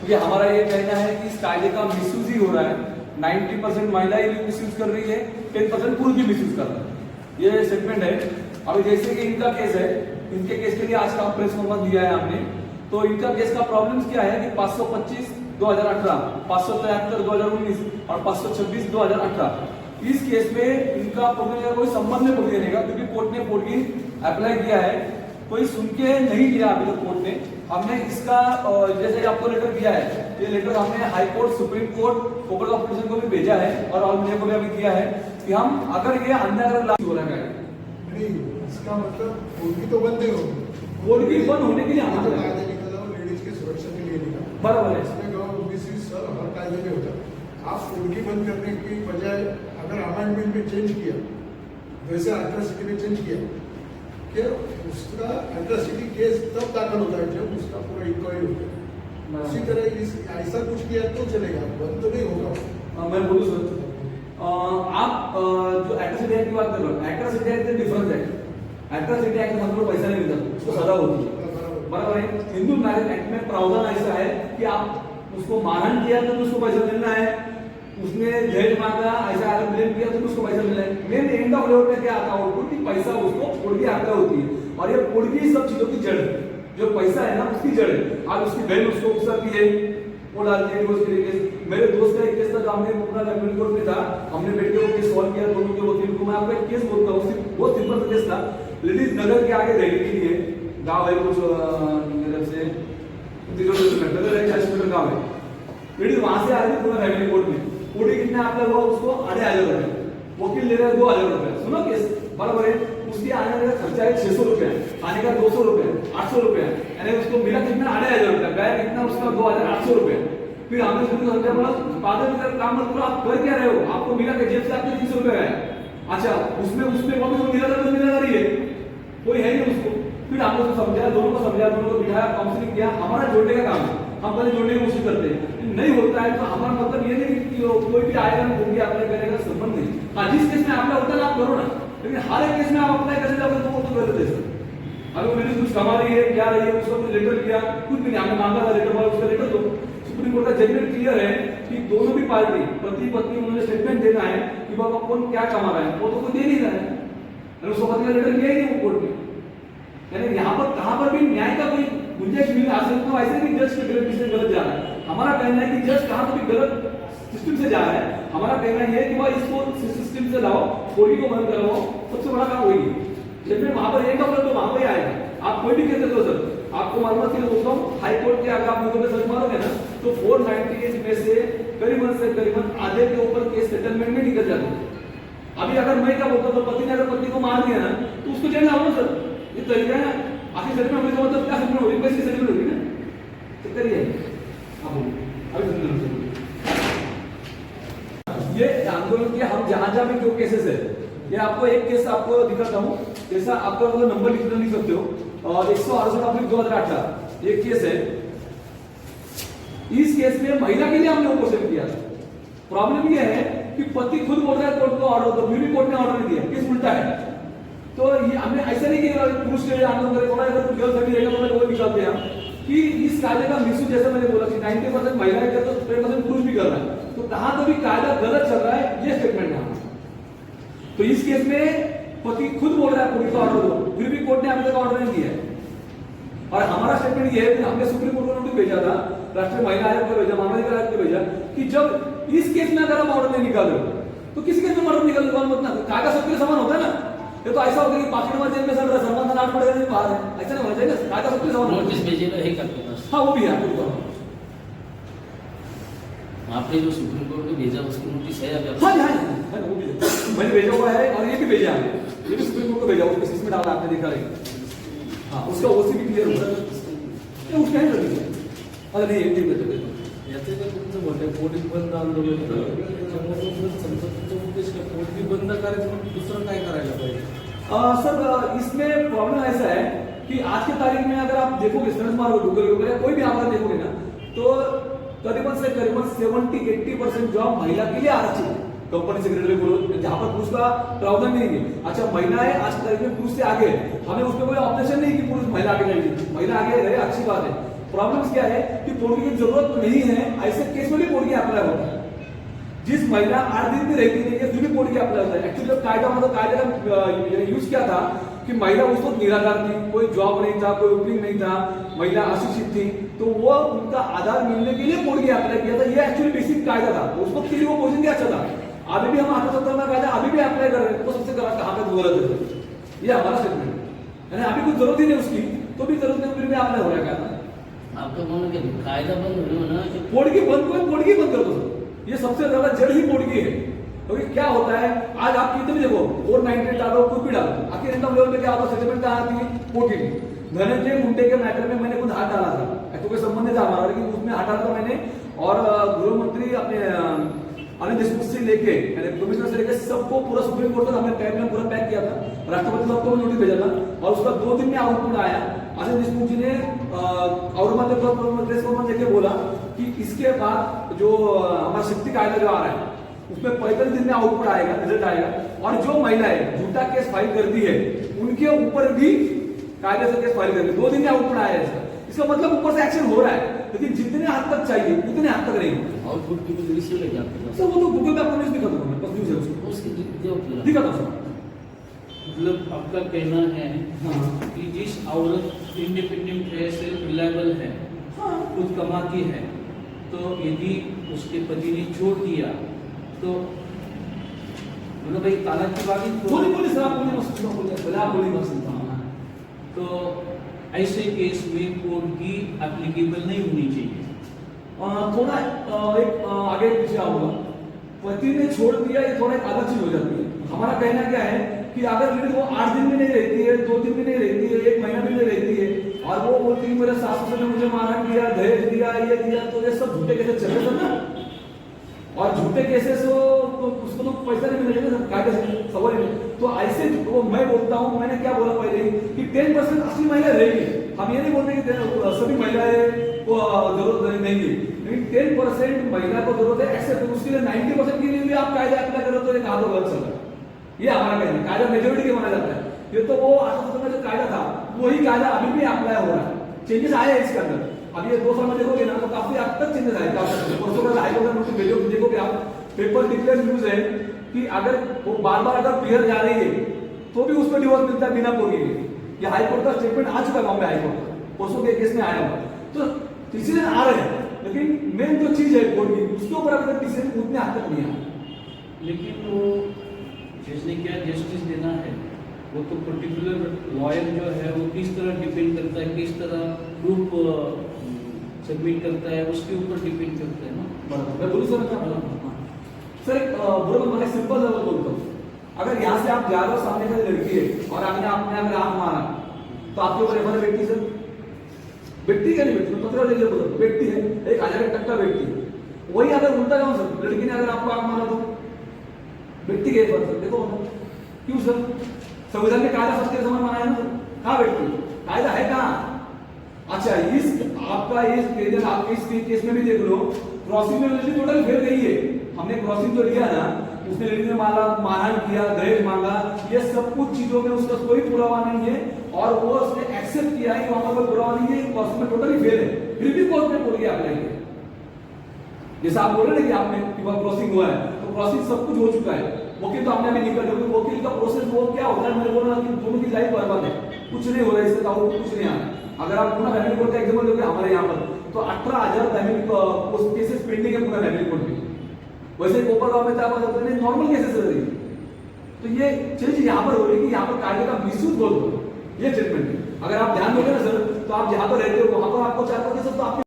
क्योंकि हमारा ये कहना है कि इस कायदे का मिसयूज ही हो रहा है। 90% महिलाएं भी मिसयूज कर रही है, 10% पुरुष भी मिसयूज कर रहा है। ये स्टेटमेंट है। अभी जैसे कि इनका केस है, इनके केस के लिए आज का प्रेस कॉन्फ्रेंस दिया है हमने। तो इनका केस का प्रॉब्लम क्या है कि 525 2018, 573 2019 और 526 2018 इस केस में इनका का कोई संबंध नहीं देने का, क्योंकि कोर्ट ने फोर्गिंग अप्लाई किया है, कोई सुन के नहीं लिया अभी तक कोर्ट ने। हमने इसका जैसे आपको लेटर दिया है, ये लेटर हमने high court, supreme court, court of appeal को भी भेजा है और ऑल इंडिया को भी अभी दिया है कि हम अगर ये अन्य लागू हो रहा है नहीं, इसका मतलब फोड़गी तो बंद नहीं होगी। फोड़गी बंद होने के लिए हमारा कायदे निकाला और लेडीज की सुरक्षा के लिए निकाला, बराबर है। इसमें ओबीसी सर हर कायदे में होता है। आप फोड़गी बंद करने की बजाय अगर अमेंडमेंट में चेंज किया, वैसे अट्रॉसिटी में चेंज किया कि उसका अट्रॉसिटी केस तब दाखिल होता है जब उसका पूरा इंक्वायरी होता है। उसी तरह इस ऐसा कुछ किया तो चलेगा, बंद तो नहीं होगा। मैं बोलूँ सर, आप जो एट्रोसिटी एक्ट की बात कर रहे हो, एट्रोसिटी एक्ट डिफरेंस है। एट्रोसिटी एक्ट मतलब पैसा नहीं मिलता, उसको सजा होती है, बराबर है। हिंदू मैरिज एक्ट में प्रावधान ऐसा है कि आप उसको मारहान किया तो उसको पैसा मिलना है, उसने दहेज मांगा ऐसा अगर ब्लेम किया तो उसको पैसा मिलना है। मेन एंड ऑफ लेवल में क्या आता है कि पैसा उसको पुड़गी आता होती है, और ये पुड़गी सब चीजों की जड़ है। जो पैसा है ना उसकी जड़ है। आज उसकी बहन उसको उकसाती है, वो डालती है डिवोर्स के लिए। मेरे दोस्त का एक केस था जो हमने मुकदमा अपील कोर्ट में था, हमने बैठ के वो केस सॉल्व किया दोनों के वकील को। मैं आपको एक केस बोलता हूँ, बहुत सिंपल सा केस था। लेडीज नगर के आगे रहने के लिए गाँव है कुछ मतलब से 40 गाँव है। लेडीज वहां से आ रही पूरा फैमिली कोर्ट में, पूरी कितने आपका हुआ उसको 8,500 रुपए, वकील ले रहे हैं 2,000 रुपए। सुनो केस, बराबर है। उसके आने का खर्चा है 600 रुपए, आने का 200 रुपए, 800 रुपए, यानी उसको मिला कितना 8,500 रुपए, गया कितना उसका 2,800 रुपए। फिर हमने उसको समझा मतलब पागल का काम मत करो, आप कर क्या रहे हो, आपको मिला के जेब से आपके 300 रुपए है। अच्छा उसमें वापस वो मिला तो मिला रही है, कोई है नहीं उसको। फिर हमने उसको समझाया, दोनों को समझाया, दोनों को बिठाया, काउंसलिंग किया। हमारा जोड़ने का काम है, हम पहले जोड़ने की कोशिश करते हैं, नहीं होता है तो हमारा मतलब ये नहीं कि कोई भी आएगा होंगे अप्लाई करने का संबंध नहीं। हाँ जिस केस में आपका होता है आप करो ना, लेकिन हर एक केस में आप अप्लाई करने जाओगे तो वो तो गलत है सर। अगर मेरी कुछ कमा रही है क्या रही है, उसको लेटर किया, कुछ भी नहीं, हमने मांगा था लेटर, वाला उसका लेटर दो। सुप्रीम कोर्ट का जजमेंट क्लियर है कि दोनों भी पार्टी पति पत्नी उन्होंने स्टेटमेंट देना है कि बाबा कौन क्या कमा रहा है, वो तो कोई दे नहीं रहा है, उसको पति का लेटर दिया ही नहीं कोर्ट में। यानी यहाँ पर कहां पर भी न्याय का कोई गुंजाइश मिल हासिल तो ऐसे नहीं जज के गलत किसी गलत जा रहा है। हमारा कहना है कि जज कहां तो भी गलत सिस्टम से जा रहा है। हमारा कहना यह है कि भाई इसको सिस्टम से लाओ, फोड़ी को बंद करवाओ, सबसे बड़ा काम वही है। जब वहां पर एक तो वहां पर आएगा। आप कोई भी कहते हो सर, आपको मालूम के लिए बोलता हूँ, हाई कोर्ट के अगर आप लोगों में सर्च मारोगे ना तो 498 में से करीबन आधे के ऊपर केस सेटलमेंट में निकल जाते हैं। अभी अगर मैं क्या बोलता हूँ, पति ने अगर पत्नी को मार दिया ना तो उसको जेल आओ ना सर, ये तरीका है। आखिर सेटलमेंट होने का मतलब क्या सेटलमेंट होगी, पैसे सेटलमेंट होगी ना, तो करिए ये आंदोलन के हम जहां जहां भी जो केसेस है, ये आपको एक केस आपको दिखाता हूं। जैसा आपका वो नंबर लिख सकते हो, और 168/2018 एक केस है। इस केस में महिला के लिए हमने क्वेश्चन किया। प्रॉब्लम ये है कि पति खुद बोल रहा है कोर्ट को ऑर्डर दो, फिर भी कोर्ट ने ऑर्डर नहीं दिया, केस उल्टा है। तो ये हमने ऐसा नहीं किया पुरुष के लिए आंदोलन करे, थोड़ा अगर गर्ल फैमिली रहेगा तो वो निकालते हैं हम कि इस कायदे का मिसयूज, जैसे मैंने बोला कि 90% महिलाएं करते तो 10% पुरुष भी कर रहा है, तो कहां तो भी कायदा गलत चल रहा है, ये स्टेटमेंट है। तो इस केस में पति खुद बोल रहा है पुलिस को ऑर्डर दो, फिर भी कोर्ट ने अभी तक ऑर्डर नहीं दिया। और हमारा स्टेटमेंट ये है कि हमने सुप्रीम कोर्ट को नोटिस भेजा था, राष्ट्रीय महिला आयोग को भेजा, मानवाधिकार आयोग को भेजा कि जब इस केस में अगर आप ऑर्डर नहीं निकालो तो किसी केस में ऑर्डर निकाल दो, मतलब कायदा सबके समान होता है ना। ये तो ऐसा होगा कि 5 नंबर जेल में सर सलमान खान 8 पड़ेगा नहीं बाहर है, ऐसा नहीं होना चाहिए ना, कायदा सबके समान नोटिस भेजेगा ही करते हैं। हाँ वो भी है, आपने जो सुप्रीम कोर्ट में भेजा उसकी नोटिस है अभी? हाँ हाँ वो भी मैंने भेजा हुआ है, और ये भी भेजा है, ये भी सुप्रीम कोर्ट को भेजा, उसके इसमें डाला आपने देखा है। हाँ उसका ओसी भी क्लियर होता है, उसका है लगी अरे नहीं एक दिन याचे काय तुमचं म्हणणं पोटी बंद आंदोलन उद्देश का पोटी बंद करायचं मग दुसरं काय करायला पाहिजे? सर इसमें प्रॉब्लम ऐसा है कि आज की तारीख में अगर आप देखोगे, सर्च मारोगे गूगल के ऊपर या कोई भी आप देखोगे ना, तो करीबन 70-80% जॉब महिला के लिए आरक्षित है। कंपनी सेक्रेटरी बोलो जहां पर पुरुष का प्रावधान नहीं है। अच्छा महिला है आज की तारीख में पुरुष से आगे, हमें उसमें कोई ऑब्जेक्शन नहीं कि पुरुष महिला आगे नहीं, महिला आगे रहे अच्छी बात है, प्रॉब्लम क्या है कि पोड़गी की जरूरत नहीं है, ऐसे केस में भी पोड़गी अप्लाई होता है। जिस महिला 8 दिन भी रहती नहीं है फिर भी पोड़गी अप्लाई होता है। एक्चुअली जब कायदे का यूज क्या था कि महिला उस वक्त निराधार थी, कोई जॉब नहीं था, कोई ओपनिंग नहीं था, महिला अशिक्षित थी, तो वो उनका आधार मिलने के लिए पोड़गी अप्लाई किया था। ये एक्चुअली बेसिक कायदा था, उस वक्त के लिए वो पोजीशन अच्छा था। अभी भी हम 78 में कायदा अभी भी अप्लाई कर रहे हैं, तो सबसे कहाँ पे गलत है, ये हमारा स्टेटमेंट है। अभी कुछ जरूरत ही नहीं उसकी, तो भी जरूरत नहीं, फिर भी अप्लाई हो रहा है कायदा। आपका कहना कि कायदा बंद होना कि पोड़गी बंद को पोड़गी बंद कर दो, ये सबसे ज्यादा जड़ ही पोड़गी है। क्योंकि क्या होता है, आज आप कितने भी देखो 498 डालो, कुछ भी डालो, आखिर इनकम लेवल पे क्या होता है, सेटलमेंट कहाँ आती है, ओटीटी। धनंजय मुंडे के मैटर में मैंने खुद हाथ डाला था, तो कोई संबंध नहीं था हमारा, लेकिन उसमें हाथ डाला था मैंने, और गृह मंत्री अपने अनिल देशमुख से लेके कमिश्नर से लेके सबको पूरा सुप्रीम कोर्ट तक हमने पैक में पूरा पैक किया था, राष्ट्रपति साहब को नोटिस भेजा था, और उसका 2 दिन में आउटपुट आया। अनिल देशमुख जी ने औरंगाबाद प्रेस कॉन्फ्रेंस देके बोला कि इसके बाद जो हमारा शक्ति कायदा जो आ रहा है उसमें 45 दिन में आउटपुट आएगा, रिजल्ट आएगा, और जो महिलाएं झूठा केस फाइल करती है उनके ऊपर भी कायदे से केस फाइल करती है। 2 दिन में आउटपुट आया है इसका मतलब ऊपर से एक्शन हो रहा है, लेकिन जितने हद तक चाहिए उतने हद तक नहीं होगा। आउटपुट की भी रिसीव है क्या आपके पास? सर वो तो गूगल पे आपको न्यूज दिखा दूंगा, बस न्यूज है उसको उसकी जो दिखा दो सर। मतलब आपका कहना है हाँ कि जिस औरत इंडिपेंडेंट है, सेल्फ रिलायबल है, हाँ खुद कमाती है, तो यदि उसके पति ने छोड़ दिया तो मतलब भाई तालाक की बात ही बोली सर, आप बोलिए, आप बोलिए, मैं सुनता हूँ। तो ऐसे केस में पोड़गी एप्लीकेबल नहीं होनी चाहिए। थोड़ा एक आगे पीछे आऊंगा, पति ने छोड़ दिया ये थोड़ा एक अलग चीज हो जाती है। हमारा कहना क्या है कि अगर लेकिन वो 8 दिन में नहीं रहती है, 2 दिन में नहीं रहती है, 1 महीना भी नहीं रहती है, और वो बोलती है मेरे सासू ने मुझे मारहाण किया, दहेज दिया, ये दिया, तो ये सब झूठे केसेस चल रहे ना, और झूठे केसेस हो तो उसको तो पैसा नहीं मिलेगा ना, कायदे से सवाल नहीं। तो ऐसे वो मैं बोलता हूँ, मैंने क्या बोला पहले ही कि 10% असली महिला रहेगी। हम ये नहीं बोलते कि सभी महिलाएं को जरूरत नहीं है, लेकिन 10% महिला को जरूरत है, एक्सेप्ट उसके लिए 90% के लिए भी आप कायदा अप्लाई करो तो ये कहा तो गलत चल रहा है। ये हमारा कहना है, कायदा मेजोरिटी के माना जाता है। ये तो वो 78 में जो कायदा था वही कायदा अभी भी अप्लाई हो रहा है, चेंजेस आए हैं इसके अंदर। अब ये 2 साल में देखोगे ना तो काफी हद तक चेंजेस आए। परसों का हाईकोर्ट का नोटिस भेजो, देखोगे आप, पेपर डिक्लेयर न्यूज है कि अगर वो बार-बार अगर पीयर जा रही है तो भी उसको डिवोर्स मिलता है बिना पोड़गी के। ये हाईकोर्ट का स्टेटमेंट आ चुका है बॉम्बे हाईकोर्ट का, परसों के केस में आया हुआ। तो डिसीजन आ रहे हैं, लेकिन मेन जो चीज है पोड़गी, उसके ऊपर अभी तक डिसीजन उतने हद तक नहीं आया। लेकिन वो जिसने क्या जस्टिस देना है वो तो पर्टिकुलर लॉयर जो है वो किस तरह डिपेंड करता है, किस तरह प्रूफ सबमिट करता है, उसके ऊपर डिपेंड करता है ना। बराबर, मैं बोलूं सर सर एक बरोबर मैं सिंपल लेवल बोलता हूँ, अगर यहाँ से आप जा रहे हो, सामने से लड़की है और आपने आपने अगर आप मारा तो आपके ऊपर एफआईआर व्यक्ति सर व्यक्ति क्या नहीं व्यक्ति पत्र ले लिया, व्यक्ति है 1000% व्यक्ति है। वही अगर उल्टा जाओ सर, लड़की ने अगर आपको आप मारा तो व्यक्ति के सर देखो क्यों सर, संविधान में कायदा सबके समान माना है ना सर, कहाँ व्यक्ति कायदा है कहाँ? अच्छा इस आपका इस आप इस केस में भी देख लो, क्रॉसिंग में लड़की टोटल फेल गई है। हमने क्रॉसिंग जो लिया ना, उसने लड़की ने मारहाण किया, दहेज मांगा, ये सब कुछ चीजों में उसका कोई पुरावा नहीं है, और वो उसने एक्सेप्ट किया है कि वहां पर कोई पुरावा नहीं है, क्रॉसिंग में टोटली फेल है, फिर भी कोर्ट में बोल गया अप्लाई किया। जैसा आप बोल रहे हैं कि आपने क्रॉसिंग हुआ है, तो क्रॉसिंग सब कुछ हो चुका है, वकील तो आपने अभी निकल गया, वकील का प्रोसेस वो क्या होता है, मैंने बोला कि दोनों की लाइफ बर्बाद है, कुछ नहीं हो रहा है, इससे कुछ नहीं आ रहा। अगर आप पूरा फैमिली कोर्ट का एग्जाम्पल लोगे हमारे यहाँ पर तो 18,000 फैमिली केसेस पेंडिंग है पूरा फैमिली कोर्ट में। वैसे कोपरगांव में तो नॉर्मल केसेस रह रही है। तो ये चीज यहाँ पर हो रही है कि यहाँ पर कायदे का मिसयूज बहुत हो रहा है, ये स्टेटमेंट। अगर आप ध्यान दोगे ना सर, तो आप जहाँ पर रहते हो वहां पर आपको 4-5 केसेस तो आपके